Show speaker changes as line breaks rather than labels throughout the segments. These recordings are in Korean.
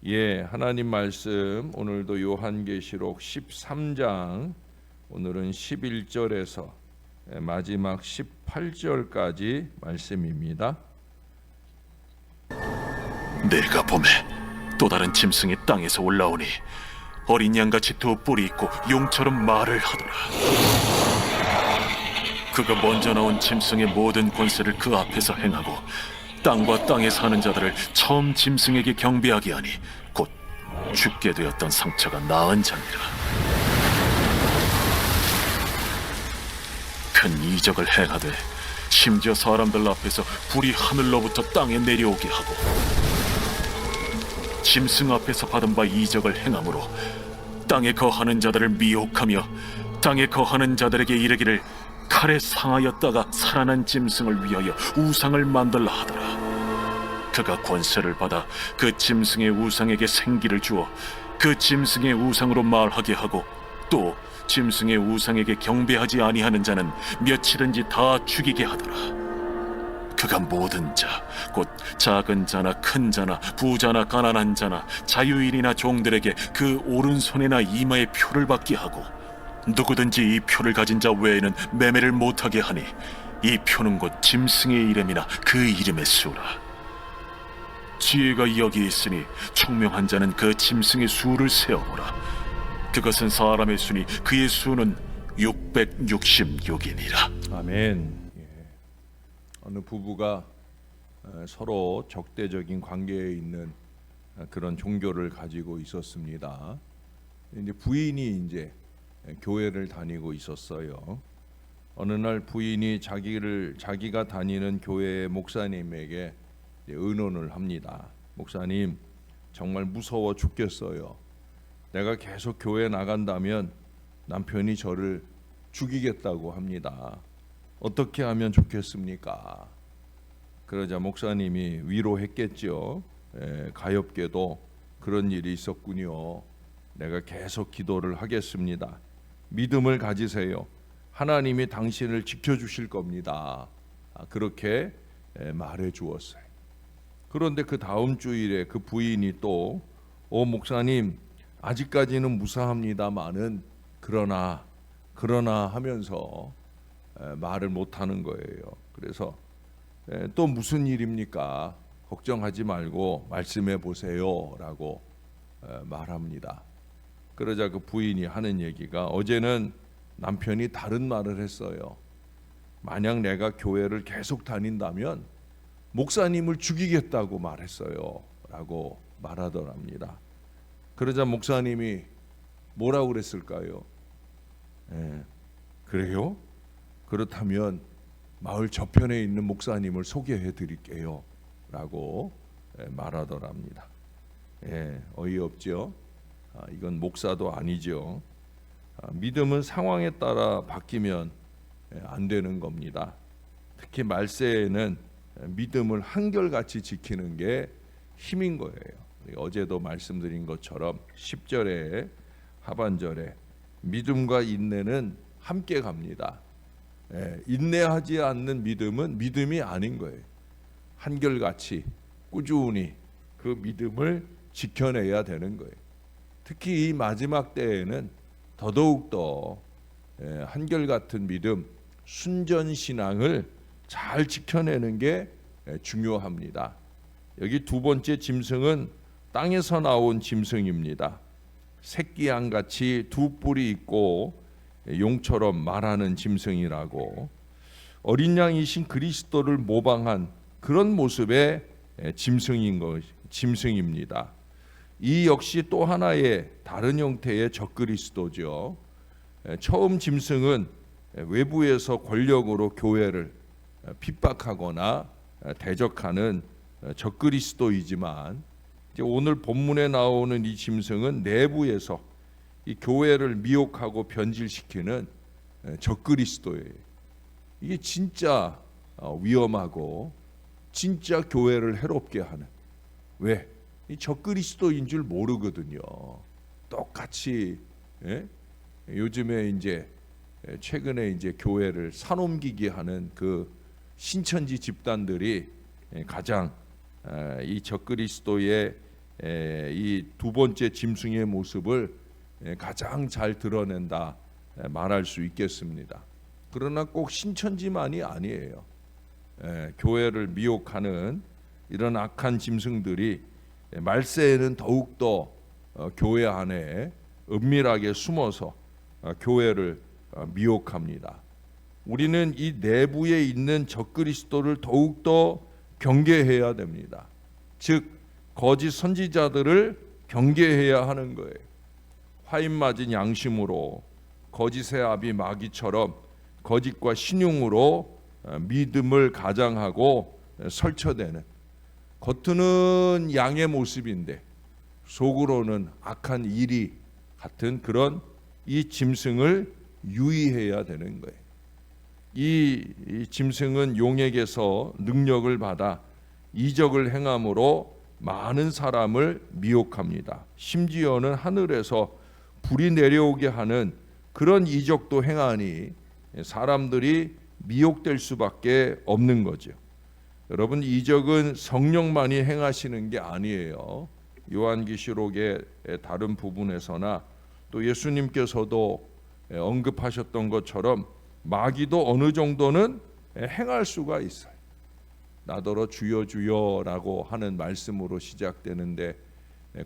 하나님 말씀 오늘도 요한계시록 13장 오늘은 11절에서 마지막 18절까지 말씀입니다.
내가 봄에 또 다른 짐승이 땅에서 올라오니 어린 양같이 두 뿔이 있고 용처럼 말을 하더라. 그가 먼저 나온 짐승의 모든 권세를 그 앞에서 행하고 땅과 땅에 사는 자들을 처음 짐승에게 경배하게 하니 곧 죽게 되었던 상처가 나은 자니라. 큰 이적을 행하되 심지어 사람들 앞에서 불이 하늘로부터 땅에 내려오게 하고 짐승 앞에서 받은 바 이적을 행함으로 땅에 거하는 자들을 미혹하며 땅에 거하는 자들에게 이르기를 칼에 상하였다가 살아난 짐승을 위하여 우상을 만들라 하더라. 그가 권세를 받아 그 짐승의 우상에게 생기를 주어 그 짐승의 우상으로 말하게 하고 또 짐승의 우상에게 경배하지 아니하는 자는 며칠은지 다 죽이게 하더라. 그가 모든 자, 곧 작은 자나 큰 자나 부자나 가난한 자나 자유인이나 종들에게 그 오른손이나 이마에 표를 받게 하고 누구든지 이 표를 가진 자 외에는 매매를 못하게 하니 이 표는 곧 짐승의 이름이나 그 이름의 수라. 지혜가 여기 있으니 총명한 자는 그 짐승의 수를 세어보라. 그것은 사람의 수니 그의 수는 666이니라.
아멘. 어느 부부가 서로 적대적인 관계에 있는 그런 종교를 가지고 있었습니다. 이제 부인이 이제 교회를 다니고 있었어요. 어느 날 부인이 자기가 다니는 교회의 목사님에게 의논을 합니다. 목사님, 정말 무서워 죽겠어요. 내가 계속 교회 나간다면 남편이 저를 죽이겠다고 합니다. 어떻게 하면 좋겠습니까? 그러자 목사님이 위로했겠죠. 가엾게도 그런 일이 있었군요. 내가 계속 기도를 하겠습니다. 믿음을 가지세요. 하나님이 당신을 지켜주실 겁니다. 그렇게 말해 주었어요. 그런데 그 다음 주일에 그 부인이 또 목사님, 아직까지는 무사합니다마는 그러나 하면서 말을 못하는 거예요. 그래서 또 무슨 일입니까? 걱정하지 말고 말씀해 보세요 라고 말합니다. 그러자 그 부인이 하는 얘기가 어제는 남편이 다른 말을 했어요. 만약 내가 교회를 계속 다닌다면 목사님을 죽이겠다고 말했어요 라고 말하더랍니다. 그러자 목사님이 뭐라고 그랬을까요? 그래요? 그렇다면 마을 저편에 있는 목사님을 소개해 드릴게요 라고 말하더랍니다. 어이없죠? 이건 목사도 아니죠. 믿음은 상황에 따라 바뀌면 안 되는 겁니다. 특히 말세에는 믿음을 한결같이 지키는 게 힘인 거예요. 어제도 말씀드린 것처럼 10절에 하반절에 믿음과 인내는 함께 갑니다. 인내하지 않는 믿음은 믿음이 아닌 거예요. 한결같이 꾸준히 그 믿음을 지켜내야 되는 거예요. 특히 이 마지막 때에는 더더욱더 한결같은 믿음, 순전신앙을 잘 지켜내는 게 중요합니다. 여기 두 번째 짐승은 땅에서 나온 짐승입니다. 새끼양같이 두 뿔이 있고 용처럼 말하는 짐승이라고, 어린 양이신 그리스도를 모방한 그런 모습의 짐승입니다. 이 역시 또 하나의 다른 형태의 적그리스도죠. 처음 짐승은 외부에서 권력으로 교회를 핍박하거나 대적하는 적그리스도이지만 오늘 본문에 나오는 이 짐승은 내부에서 이 교회를 미혹하고 변질시키는 적그리스도예요. 이게 진짜 위험하고 진짜 교회를 해롭게 하는, 왜? 이 적그리스도인 줄 모르거든요. 똑같이 요즘에 이제 최근에 이제 교회를 산옮기게 하는 그 신천지 집단들이 가장 이 적그리스도의 이 두 번째 짐승의 모습을 가장 잘 드러낸다 말할 수 있겠습니다. 그러나 꼭 신천지만이 아니에요. 교회를 미혹하는 이런 악한 짐승들이 말세에는 더욱더 교회 안에 은밀하게 숨어서 교회를 미혹합니다. 우리는 이 내부에 있는 적그리스도를 더욱더 경계해야 됩니다. 즉 거짓 선지자들을 경계해야 하는 거예요. 화인 맞은 양심으로 거짓의 아비 마귀처럼 거짓과 신용으로 믿음을 가장하고 설쳐대는, 겉으로는 양의 모습인데 속으로는 악한 일이 같은 그런 이 짐승을 유의해야 되는 거예요. 이 짐승은 용에게서 능력을 받아 이적을 행함으로 많은 사람을 미혹합니다. 심지어는 하늘에서 불이 내려오게 하는 그런 이적도 행하니 사람들이 미혹될 수밖에 없는 거죠. 여러분, 이적은 성령만이 행하시는 게 아니에요. 요한계시록의 다른 부분에서나 또 예수님께서도 언급하셨던 것처럼 마귀도 어느 정도는 행할 수가 있어요. 나더러 주여 주여라고 하는 말씀으로 시작되는데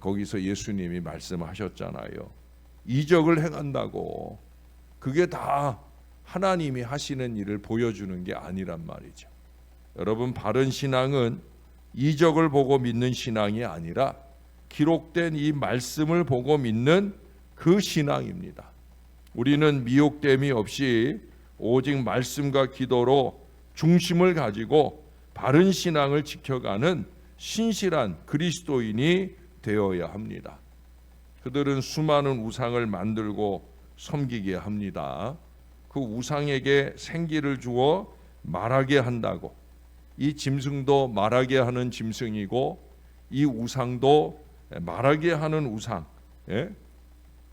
거기서 예수님이 말씀하셨잖아요. 이적을 행한다고 그게 다 하나님이 하시는 일을 보여주는 게 아니란 말이죠. 여러분, 바른 신앙은 이적을 보고 믿는 신앙이 아니라 기록된 이 말씀을 보고 믿는 그 신앙입니다. 우리는 미혹됨이 없이 오직 말씀과 기도로 중심을 가지고 바른 신앙을 지켜가는 신실한 그리스도인이 되어야 합니다. 그들은 수많은 우상을 만들고 섬기게 합니다. 그 우상에게 생기를 주어 말하게 한다고. 이 짐승도 말하게 하는 짐승이고 이 우상도 말하게 하는 우상.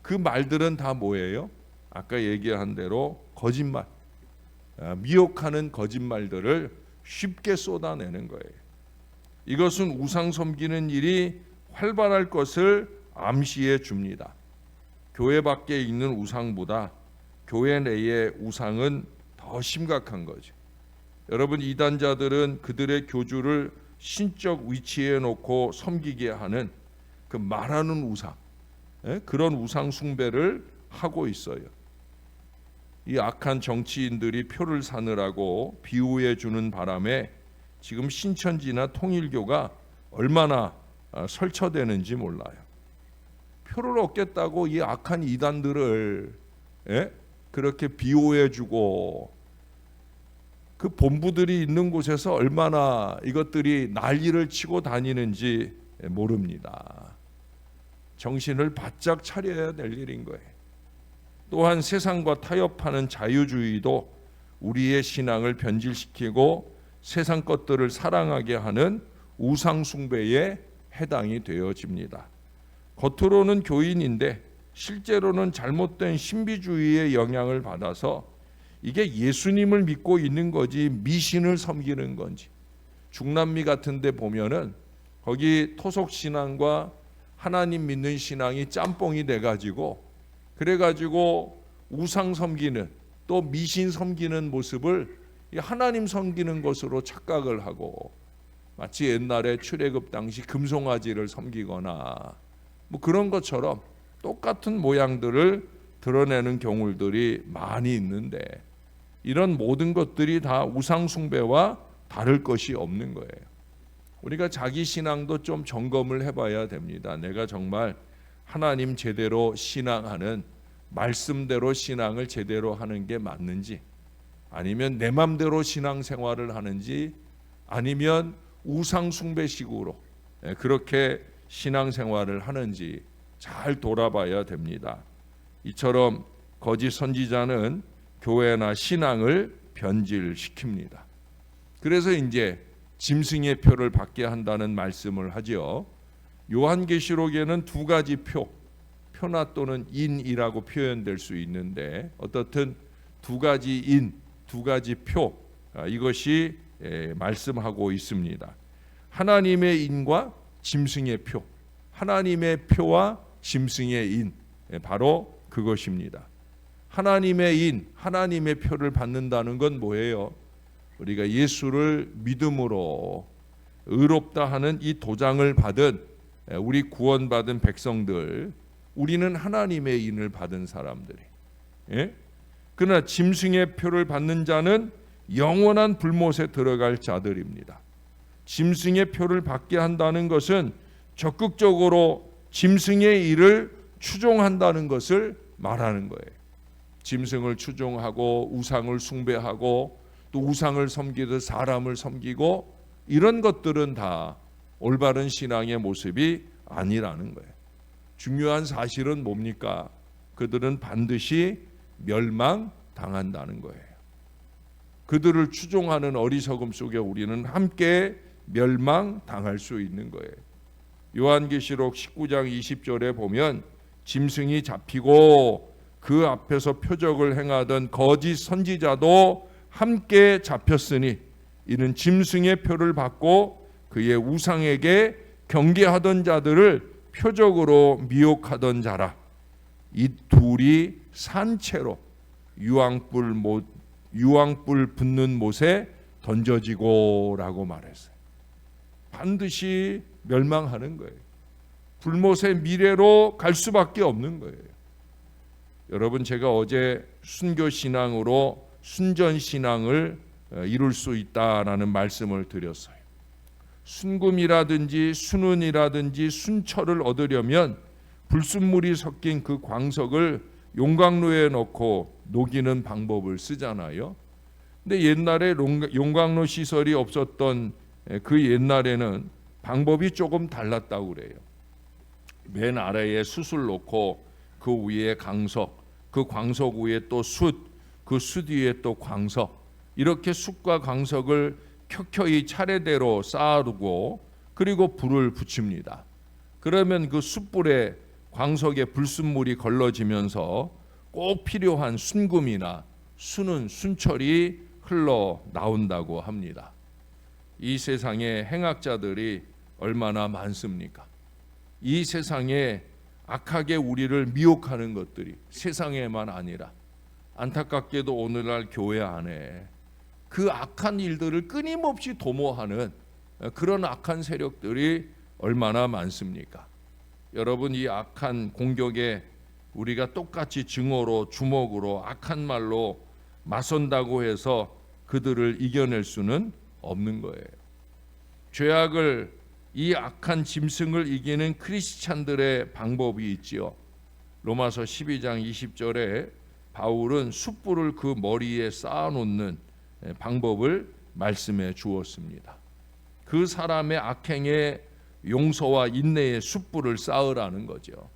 그 말들은 다 뭐예요? 아까 얘기한 대로 거짓말, 미혹하는 거짓말들을 쉽게 쏟아내는 거예요. 이것은 우상 섬기는 일이 활발할 것을 암시해 줍니다. 교회 밖에 있는 우상보다 교회 내의 우상은 더 심각한 거죠. 여러분, 이단자들은 그들의 교주를 신적 위치에 놓고 섬기게 하는 그 말하는 우상, 그런 우상 숭배를 하고 있어요. 이 악한 정치인들이 표를 사느라고 비호해 주는 바람에 지금 신천지나 통일교가 얼마나 설쳐되는지 몰라요. 표를 얻겠다고 이 악한 이단들을 그렇게 비호해 주고 그 본부들이 있는 곳에서 얼마나 이것들이 난리를 치고 다니는지 모릅니다. 정신을 바짝 차려야 될 일인 거예요. 또한 세상과 타협하는 자유주의도 우리의 신앙을 변질시키고 세상 것들을 사랑하게 하는 우상 숭배에 해당이 되어집니다. 겉으로는 교인인데 실제로는 잘못된 신비주의의 영향을 받아서 이게 예수님을 믿고 있는 거지 미신을 섬기는 건지. 중남미 같은 데 보면은 거기 토속 신앙과 하나님 믿는 신앙이 짬뽕이 돼가지고 그래가지고 우상 섬기는 또 미신 섬기는 모습을 하나님 섬기는 것으로 착각을 하고 마치 옛날에 출애굽 당시 금송아지를 섬기거나 뭐 그런 것처럼 똑같은 모양들을 드러내는 경우들이 많이 있는데 이런 모든 것들이 다 우상 숭배와 다를 것이 없는 거예요. 우리가 자기 신앙도 좀 점검을 해봐야 됩니다. 내가 정말 하나님 제대로 신앙하는 말씀대로 신앙을 제대로 하는 게 맞는지, 아니면 내 맘대로 신앙생활을 하는지, 아니면 우상 숭배식으로 그렇게 신앙생활을 하는지 잘 돌아봐야 됩니다. 이처럼 거짓 선지자는 교회나 신앙을 변질시킵니다. 그래서 이제 짐승의 표를 받게 한다는 말씀을 하죠. 요한계시록에는 두 가지 표나 또는 인이라고 표현될 수 있는데 어떻든 두 가지 인, 두 가지 표, 이것이 말씀하고 있습니다. 하나님의 인과 짐승의 표, 하나님의 표와 짐승의 인, 바로 그것입니다. 하나님의 인, 하나님의 표를 받는다는 건 뭐예요? 우리가 예수를 믿음으로 의롭다 하는 이 도장을 받은 우리 구원받은 백성들, 우리는 하나님의 인을 받은 사람들이. 예? 그러나 짐승의 표를 받는 자는 영원한 불못에 들어갈 자들입니다. 짐승의 표를 받게 한다는 것은 적극적으로 짐승의 일을 추종한다는 것을 말하는 거예요. 짐승을 추종하고 우상을 숭배하고 또 우상을 섬기듯 사람을 섬기고 이런 것들은 다 올바른 신앙의 모습이 아니라는 거예요. 중요한 사실은 뭡니까? 그들은 반드시 멸망당한다는 거예요. 그들을 추종하는 어리석음 속에 우리는 함께 멸망당할 수 있는 거예요. 요한계시록 19장 20절에 보면 짐승이 잡히고 그 앞에서 표적을 행하던 거짓 선지자도 함께 잡혔으니 이는 짐승의 표를 받고 그의 우상에게 경배하던 자들을 표적으로 미혹하던 자라. 이 둘이 산채로 유황불 붙는 못에 던져지고라고 말했어요. 반드시 멸망하는 거예요. 불못의 미래로 갈 수밖에 없는 거예요. 여러분, 제가 어제 순교신앙으로 순전신앙을 이룰 수 있다라는 말씀을 드렸어요. 순금이라든지 순은이라든지 순철을 얻으려면 불순물이 섞인 그 광석을 용광로에 넣고 녹이는 방법을 쓰잖아요. 근데 옛날에 용광로 시설이 없었던 그 옛날에는 방법이 조금 달랐다고 그래요. 맨 아래에 숯을 놓고 그 위에 강석, 그 광석 위에 또 숯, 그 숯 위에 또 광석, 이렇게 숯과 광석을 켜켜이 차례대로 쌓아두고 그리고 불을 붙입니다. 그러면 그 숯불에 광석에 불순물이 걸러지면서 꼭 필요한 순금이나 순은 순철이 흘러나온다고 합니다. 이 세상에 행악자들이 얼마나 많습니까? 이 세상에 악하게 우리를 미혹하는 것들이 세상에만 아니라 안타깝게도 오늘날 교회 안에 그 악한 일들을 끊임없이 도모하는 그런 악한 세력들이 얼마나 많습니까? 여러분, 이 악한 공격에 우리가 똑같이 증오로 주먹으로 악한 말로 맞선다고 해서 그들을 이겨낼 수는 없는 거예요. 죄악을, 이 악한 짐승을 이기는 크리스찬들의 방법이 있지요. 로마서 12장 20절에 바울은 숯불을 그 머리에 쌓아놓는 방법을 말씀해 주었습니다. 그 사람의 악행에 용서와 인내의 숯불을 쌓으라는 거죠.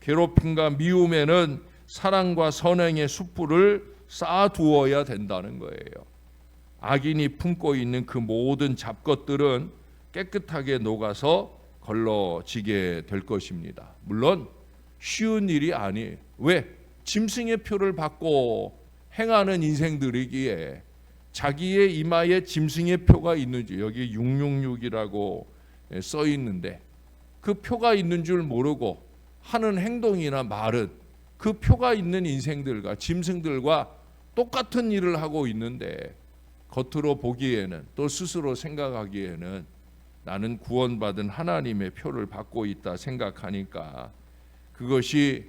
괴롭힘과 미움에는 사랑과 선행의 숯불을 쌓아두어야 된다는 거예요. 악인이 품고 있는 그 모든 잡것들은 깨끗하게 녹아서 걸러지게 될 것입니다. 물론 쉬운 일이 아니에요. 왜? 짐승의 표를 받고 행하는 인생들이기에 자기의 이마에 짐승의 표가 있는지, 여기 666이라고 써 있는데 그 표가 있는 줄 모르고 하는 행동이나 말은 그 표가 있는 인생들과 짐승들과 똑같은 일을 하고 있는데 겉으로 보기에는, 또 스스로 생각하기에는 나는 구원받은 하나님의 표를 받고 있다 생각하니까 그것이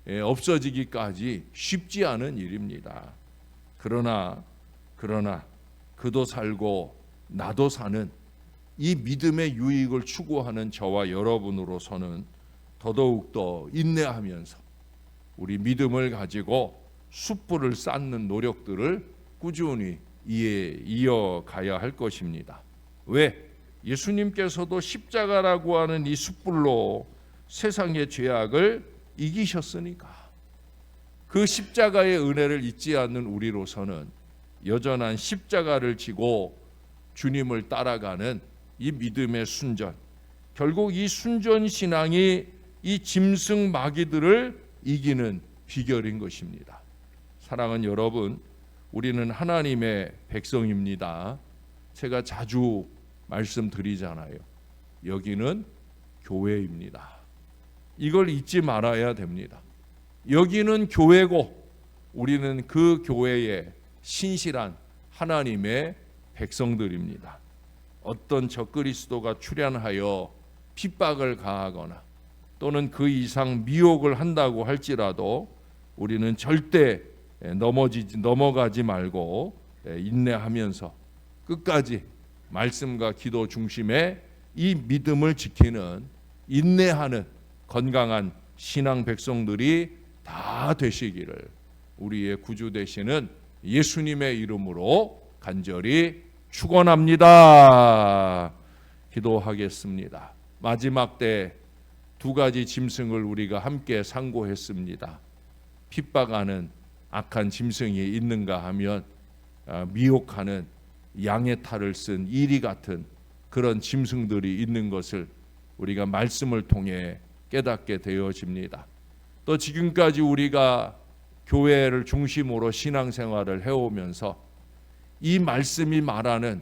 없어지기까지 쉽지 않은 일입니다. 그러나 그도 살고 나도 사는 이 믿음의 유익을 추구하는 저와 여러분으로서는 더더욱더 인내하면서 우리 믿음을 가지고 숯불을 쌓는 노력들을 꾸준히 이어가야 할 것입니다. 왜? 예수님께서도 십자가라고 하는 이 숯불로 세상의 죄악을 이기셨으니까. 그 십자가의 은혜를 잊지 않는 우리로서는 여전한 십자가를 지고 주님을 따라가는 이 믿음의 순전, 결국 이 순전 신앙이 이 짐승 마귀들을 이기는 비결인 것입니다. 사랑하는 여러분, 우리는 하나님의 백성입니다. 제가 자주 말씀드리잖아요. 여기는 교회입니다. 이걸 잊지 말아야 됩니다. 여기는 교회고 우리는 그 교회의 신실한 하나님의 백성들입니다. 어떤 적그리스도가 출현하여 핍박을 가하거나 또는 그 이상 미혹을 한다고 할지라도 우리는 절대 넘어가지 말고 인내하면서 끝까지 말씀과 기도 중심의 이 믿음을 지키는 인내하는 건강한 신앙 백성들이 다 되시기를 우리의 구주 되시는 예수님의 이름으로 간절히 축원합니다. 기도하겠습니다. 마지막 때 두 가지 짐승을 우리가 함께 상고했습니다. 핍박하는 악한 짐승이 있는가 하면 미혹하는 양의 탈을 쓴 이리 같은 그런 짐승들이 있는 것을 우리가 말씀을 통해 깨닫게 되어집니다. 또 지금까지 우리가 교회를 중심으로 신앙생활을 해오면서 이 말씀이 말하는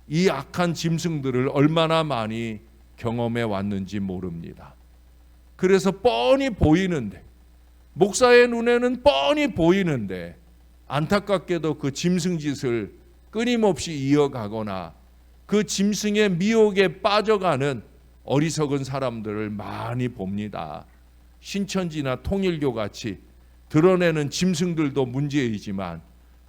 이 악한 짐승들을 얼마나 많이 경험해 왔는지 모릅니다. 그래서 뻔히 보이는데, 목사의 눈에는 뻔히 보이는데 안타깝게도 그 짐승짓을 끊임없이 이어가거나 그 짐승의 미혹에 빠져가는 어리석은 사람들을 많이 봅니다. 신천지나 통일교 같이 드러내는 짐승들도 문제이지만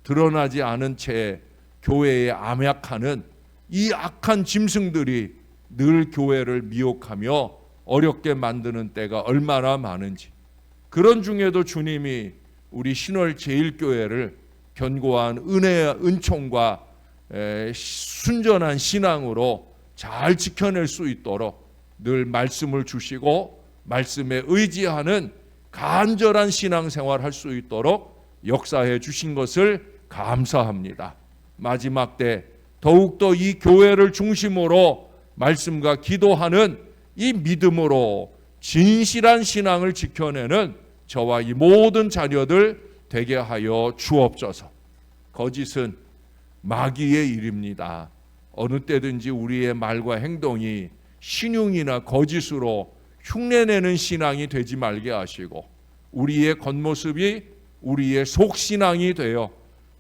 드러나지 않은 채 교회에 암약하는 이 악한 짐승들이 늘 교회를 미혹하며 어렵게 만드는 때가 얼마나 많은지, 그런 중에도 주님이 우리 신월 제일교회를 견고한 은총과 순전한 신앙으로 잘 지켜낼 수 있도록 늘 말씀을 주시고 말씀에 의지하는 간절한 신앙생활 할 수 있도록 역사해 주신 것을 감사합니다. 마지막 때 더욱더 이 교회를 중심으로 말씀과 기도하는 이 믿음으로 진실한 신앙을 지켜내는 저와 이 모든 자녀들 되게 하여 주옵소서. 거짓은 마귀의 일입니다. 어느 때든지 우리의 말과 행동이 신용이나 거짓으로 흉내내는 신앙이 되지 말게 하시고 우리의 겉모습이 우리의 속신앙이 되어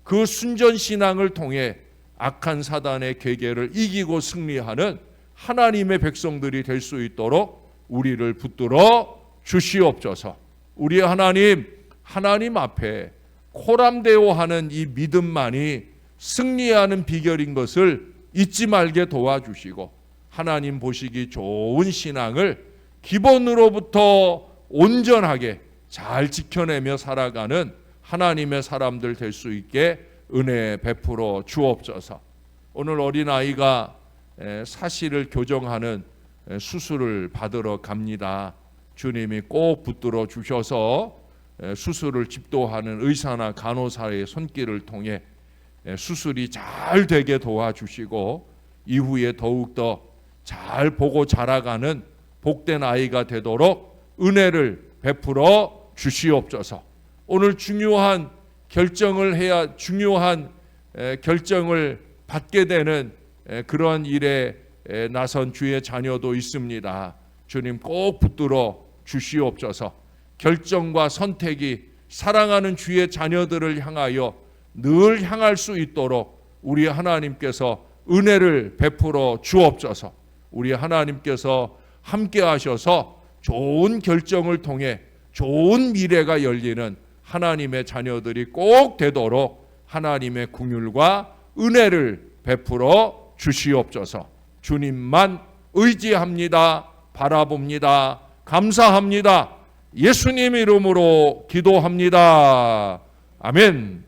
그 순전신앙을 통해 악한 사단의 계계를 이기고 승리하는 하나님의 백성들이 될 수 있도록 우리를 붙들어 주시옵소서. 우리 하나님 앞에 코람데오하는 이 믿음만이 승리하는 비결인 것을 잊지 말게 도와주시고 하나님 보시기 좋은 신앙을 기본으로부터 온전하게 잘 지켜내며 살아가는 하나님의 사람들 될 수 있게 은혜 베풀어 주옵소서. 오늘 어린아이가 사실을 교정하는 수술을 받으러 갑니다. 주님이 꼭 붙들어 주셔서 수술을 집도하는 의사나 간호사의 손길을 통해 수술이 잘 되게 도와주시고 이후에 더욱더 잘 보고 자라가는 복된 아이가 되도록 은혜를 베풀어 주시옵소서. 오늘 중요한 결정을 받게 되는 그런 일에 나선 주의 자녀도 있습니다. 주님 꼭 붙들어 주시옵소서. 결정과 선택이 사랑하는 주의 자녀들을 향하여 늘 향할 수 있도록 우리 하나님께서 은혜를 베풀어 주옵소서. 우리 하나님께서 함께 하셔서 좋은 결정을 통해 좋은 미래가 열리는 하나님의 자녀들이 꼭 되도록 하나님의 긍휼과 은혜를 베풀어 주시옵소서. 주님만 의지합니다. 바라봅니다. 감사합니다. 예수님 이름으로 기도합니다. 아멘.